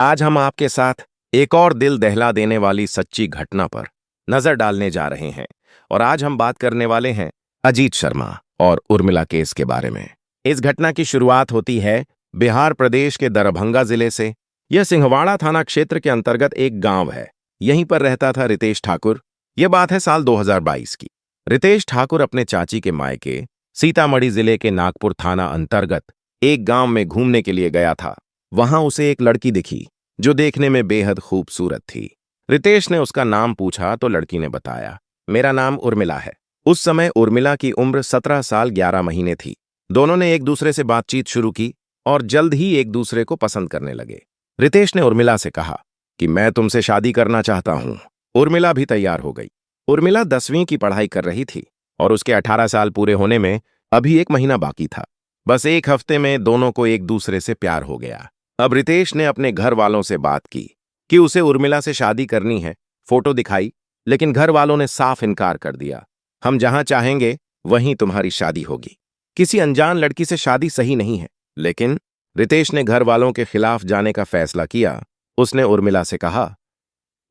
आज हम आपके साथ एक और दिल दहला देने वाली सच्ची घटना पर नजर डालने जा रहे हैं। और आज हम बात करने वाले हैं अजीत शर्मा और उर्मिला केस के बारे में। इस घटना की शुरुआत होती है बिहार प्रदेश के दरभंगा जिले से। यह सिंहवाड़ा थाना क्षेत्र के अंतर्गत एक गांव है। यहीं पर रहता था रितेश ठाकुर। यह बात है साल 2022 की। रितेश ठाकुर अपने चाची के मायके सीतामढ़ी जिले के नागपुर थाना अंतर्गत एक गांव में घूमने के लिए गया था। वहां उसे एक लड़की दिखी जो देखने में बेहद खूबसूरत थी। रितेश ने उसका नाम पूछा तो लड़की ने बताया, मेरा नाम उर्मिला है। उस समय उर्मिला की उम्र 17 साल 11 महीने थी। दोनों ने एक दूसरे से बातचीत शुरू की और जल्द ही एक दूसरे को पसंद करने लगे। रितेश ने उर्मिला से कहा कि मैं तुमसे शादी करना चाहता हूं। उर्मिला भी तैयार हो गई। उर्मिला 10वीं की पढ़ाई कर रही थी और उसके 18 साल पूरे होने में अभी एक महीना बाकी था। बस एक हफ्ते में दोनों को एक दूसरे से प्यार हो गया। अब रितेश ने अपने घर वालों से बात की कि उसे उर्मिला से शादी करनी है। फोटो दिखाई, लेकिन घर वालों ने साफ इनकार कर दिया। हम जहां चाहेंगे वहीं तुम्हारी शादी होगी। किसी अनजान लड़की से शादी सही नहीं है। लेकिन रितेश ने घर वालों के खिलाफ जाने का फैसला किया। उसने उर्मिला से कहा,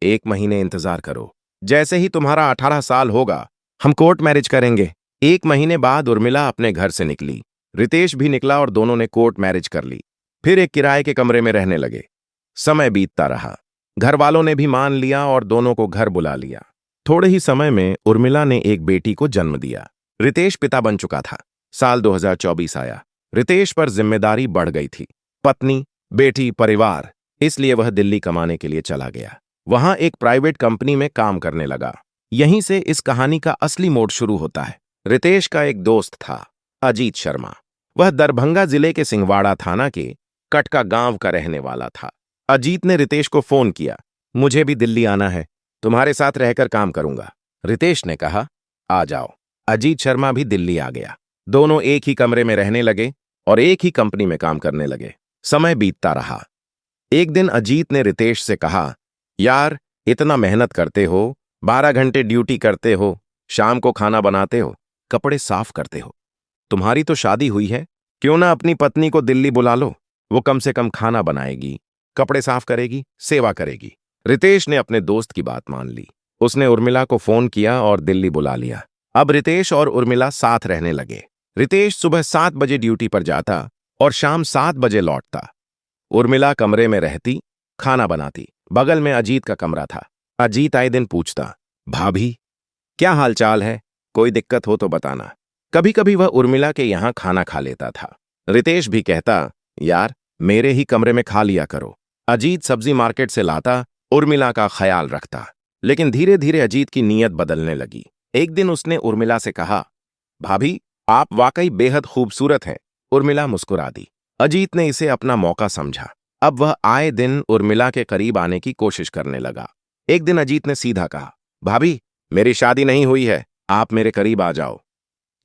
1 महीने इंतजार करो। जैसे ही तुम्हारा 18 साल होगा हम कोर्ट मैरिज करेंगे। 1 महीने बाद उर्मिला अपने घर से निकली। रितेश भी निकला और दोनों ने कोर्ट मैरिज कर ली। फिर एक किराए के कमरे में रहने लगे। समय बीतता रहा। घर वालों ने भी मान लिया और दोनों को घर बुला लिया। थोड़े ही समय में उर्मिला ने एक बेटी को जन्म दिया। रितेश पिता बन चुका था। साल 2024 आया। रितेश पर जिम्मेदारी बढ़ गई थी। पत्नी, बेटी, परिवार। इसलिए वह दिल्ली कमाने के लिए चला गया। वहां एक प्राइवेट कंपनी में काम करने लगा। यहीं से इस कहानी का असली मोड़ शुरू होता है। रितेश का एक दोस्त था, अजीत शर्मा। वह दरभंगा जिले के सिंहवाड़ा थाना के कटका गांव का रहने वाला था। अजीत ने रितेश को फोन किया, मुझे भी दिल्ली आना है, तुम्हारे साथ रहकर काम करूंगा। रितेश ने कहा, आ जाओ। अजीत शर्मा भी दिल्ली आ गया। दोनों एक ही कमरे में रहने लगे और एक ही कंपनी में काम करने लगे। समय बीतता रहा। एक दिन अजीत ने रितेश से कहा, यार इतना मेहनत करते हो, 12 घंटे ड्यूटी करते हो, शाम को खाना बनाते हो, कपड़े साफ करते हो, तुम्हारी तो शादी हुई है, क्यों ना अपनी पत्नी को दिल्ली बुला लो। वो कम से कम खाना बनाएगी, कपड़े साफ करेगी, सेवा करेगी। रितेश ने अपने दोस्त की बात मान ली। उसने उर्मिला को फोन किया और दिल्ली बुला लिया। अब रितेश और उर्मिला साथ रहने लगे। रितेश सुबह 7 बजे ड्यूटी पर जाता और शाम 7 बजे लौटता। उर्मिला कमरे में रहती, खाना बनाती। बगल में अजीत का कमरा था। अजीत आए दिन पूछता, भाभी क्या हालचाल है, कोई दिक्कत हो तो बताना। कभी कभी वह उर्मिला के यहां खाना खा लेता था। रितेश भी कहता, यार मेरे ही कमरे में खा लिया करो। अजीत सब्जी मार्केट से लाता, उर्मिला का ख्याल रखता। लेकिन धीरे धीरे अजीत की नीयत बदलने लगी। एक दिन उसने उर्मिला से कहा, भाभी आप वाकई बेहद खूबसूरत हैं। उर्मिला मुस्कुरा दी। अजीत ने इसे अपना मौका समझा। अब वह आए दिन उर्मिला के करीब आने की कोशिश करने लगा। एक दिन अजीत ने सीधा कहा, भाभी मेरी शादी नहीं हुई है, आप मेरे करीब आ जाओ,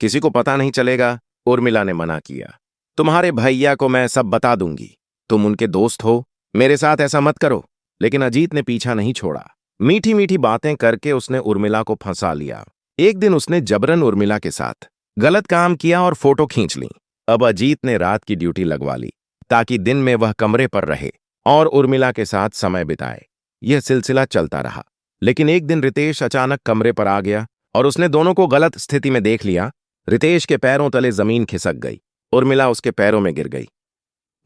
किसी को पता नहीं चलेगा। उर्मिला ने मना किया, तुम्हारे भैया को मैं सब बता दूंगी, तुम उनके दोस्त हो, मेरे साथ ऐसा मत करो। लेकिन अजीत ने पीछा नहीं छोड़ा। मीठी मीठी बातें करके उसने उर्मिला को फंसा लिया। एक दिन उसने जबरन उर्मिला के साथ गलत काम किया और फोटो खींच ली। अब अजीत ने रात की ड्यूटी लगवा ली ताकि दिन में वह कमरे पर रहे और उर्मिला के साथ समय बिताए। यह सिलसिला चलता रहा। लेकिन एक दिन रितेश अचानक कमरे पर आ गया और उसने दोनों को गलत स्थिति में देख लिया। रितेश के पैरों तले जमीन खिसक गई। उर्मिला उसके पैरों में गिर गई।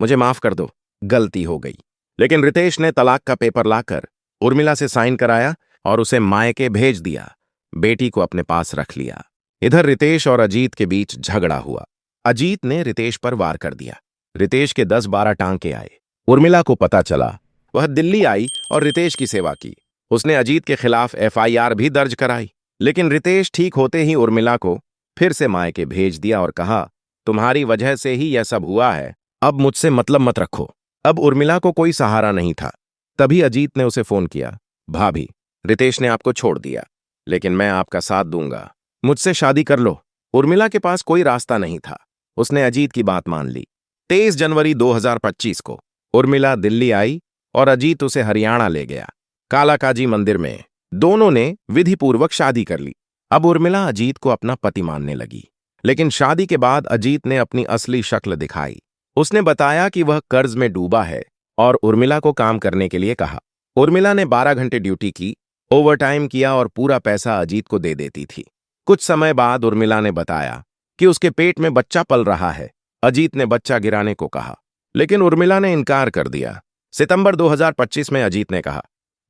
मुझे माफ कर दो, गलती हो गई। लेकिन रितेश ने तलाक का पेपर लाकर उर्मिला से साइन कराया और उसे मायके भेज दिया। बेटी को अपने पास रख लिया। इधर रितेश और अजीत के बीच झगड़ा हुआ। अजीत ने रितेश पर वार कर दिया। रितेश के 10-12 टांके आए। उर्मिला को पता चला। वह दिल्ली आई और रितेश की सेवा की। उसने अजीत के खिलाफ FIR भी दर्ज कराई। लेकिन रितेश ठीक होते ही उर्मिला को फिर से मायके भेज दिया और कहा, तुम्हारी वजह से ही यह सब हुआ है, अब मुझसे मतलब मत रखो। अब उर्मिला को कोई सहारा नहीं था। तभी अजीत ने उसे फोन किया, भाभी रितेश ने आपको छोड़ दिया, लेकिन मैं आपका साथ दूंगा, मुझसे शादी कर लो। उर्मिला के पास कोई रास्ता नहीं था। उसने अजीत की बात मान ली। 23 जनवरी 2025 को उर्मिला दिल्ली आई और अजीत उसे हरियाणा ले गया। कालाकाजी मंदिर में दोनों ने विधिपूर्वक शादी कर ली। अब उर्मिला अजीत को अपना पति मानने लगी। लेकिन शादी के बाद अजीत ने अपनी असली शक्ल दिखाई। उसने बताया कि वह कर्ज में डूबा है और उर्मिला को काम करने के लिए कहा। उर्मिला ने 12 घंटे ड्यूटी की, ओवरटाइम किया और पूरा पैसा अजीत को दे देती थी। कुछ समय बाद उर्मिला ने बताया कि उसके पेट में बच्चा पल रहा है। अजीत ने बच्चा गिराने को कहा, लेकिन उर्मिला ने इनकार कर दिया। सितंबर 2025 में अजीत ने कहा,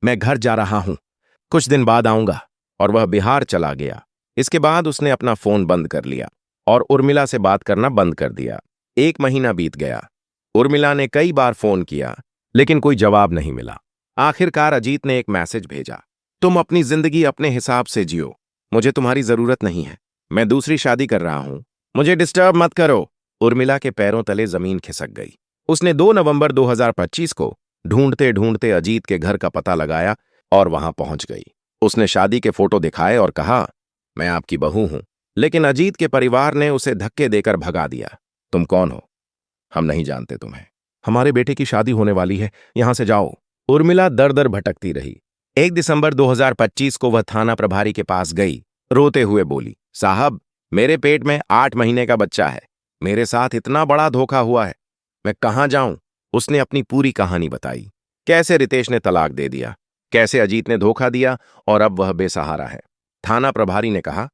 मैं घर जा रहा हूं, कुछ दिन बाद आऊंगा, और वह बिहार चला गया। इसके बाद उसने अपना फोन बंद कर लिया और उर्मिला से बात करना बंद कर दिया। 1 महीना बीत गया। उर्मिला ने कई बार फोन किया, लेकिन कोई जवाब नहीं मिला। आखिरकार अजीत ने एक मैसेज भेजा, तुम अपनी जिंदगी अपने हिसाब से जियो, मुझे तुम्हारी जरूरत नहीं है, मैं दूसरी शादी कर रहा हूं, मुझे डिस्टर्ब मत करो। उर्मिला के पैरों तले जमीन खिसक गई। उसने 2 नवंबर 2025 को ढूंढते ढूंढते अजीत के घर का पता लगाया और वहां पहुंच गई। उसने शादी के फोटो दिखाए और कहा, मैं आपकी बहू हूं। लेकिन अजीत के परिवार ने उसे धक्के देकर भगा दिया। तुम कौन हो? हम नहीं जानते तुम्हें, हमारे बेटे की शादी होने वाली है, यहां से जाओ। उर्मिला दर दर भटकती रही। 1 दिसंबर 2025 को वह थाना प्रभारी के पास गई, रोते हुए बोली, साहब, मेरे पेट में 8 महीने का बच्चा है, मेरे साथ इतना बड़ा धोखा हुआ है, मैं कहां जाऊं? उसने अपनी पूरी कहानी बताई, कैसे रितेश ने तलाक दे दिया, कैसे अजीत ने धोखा दिया और अब वह बेसहारा है। थाना प्रभारी ने कहा,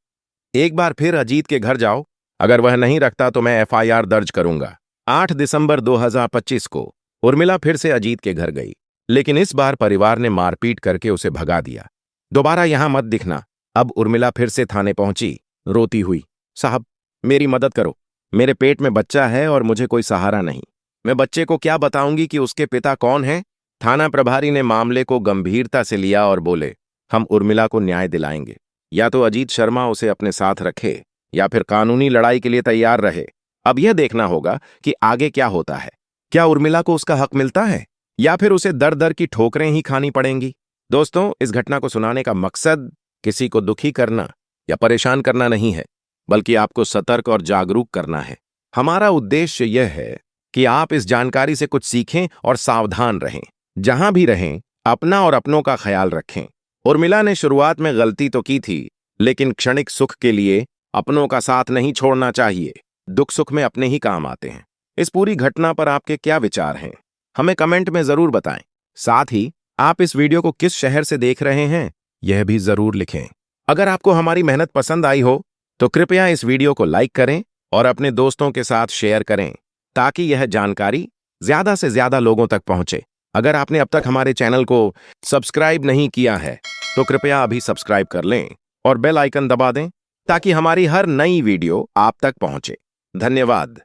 एक बार फिर अजीत के घर जाओ, अगर वह नहीं रखता तो मैं FIR दर्ज करूंगा। 8 दिसंबर 2025 को उर्मिला फिर से अजीत के घर गई, लेकिन इस बार परिवार ने मारपीट करके उसे भगा दिया। दोबारा यहां मत दिखना। अब उर्मिला फिर से थाने पहुंची, रोती हुई, साहब, मेरी मदद करो, मेरे पेट में बच्चा है और मुझे कोई सहारा नहीं, मैं बच्चे को क्या बताऊंगी कि उसके पिता कौन है? थाना प्रभारी ने मामले को गंभीरता से लिया और बोले, हम उर्मिला को न्याय दिलाएंगे, या तो अजीत शर्मा उसे अपने साथ रखे या फिर कानूनी लड़ाई के लिए तैयार रहे। अब यह देखना होगा कि आगे क्या होता है। क्या उर्मिला को उसका हक मिलता है या फिर उसे दर दर की ठोकरें ही खानी पड़ेंगी? दोस्तों, इस घटना को सुनाने का मकसद किसी को दुखी करना या परेशान करना नहीं है, बल्कि आपको सतर्क और जागरूक करना है। हमारा उद्देश्य यह है कि आप इस जानकारी से कुछ सीखें और सावधान रहें। जहां भी रहें, अपना और अपनों का ख्याल रखें। उर्मिला ने शुरुआत में गलती तो की थी, लेकिन क्षणिक सुख के लिए अपनों का साथ नहीं छोड़ना चाहिए। दुख सुख में अपने ही काम आते हैं। इस पूरी घटना पर आपके क्या विचार हैं? हमें कमेंट में जरूर बताएं। साथ ही आप इस वीडियो को किस शहर से देख रहे हैं, यह भी जरूर लिखें। अगर आपको हमारी मेहनत पसंद आई हो तो कृपया इस वीडियो को लाइक करें और अपने दोस्तों के साथ शेयर करें, ताकि यह जानकारी ज्यादा से ज्यादा लोगों तक पहुंचे। अगर आपने अब तक हमारे चैनल को सब्सक्राइब नहीं किया है तो कृपया अभी सब्सक्राइब कर लें और बेल आइकन दबा दें, ताकि हमारी हर नई वीडियो आप तक पहुंचे। धन्यवाद।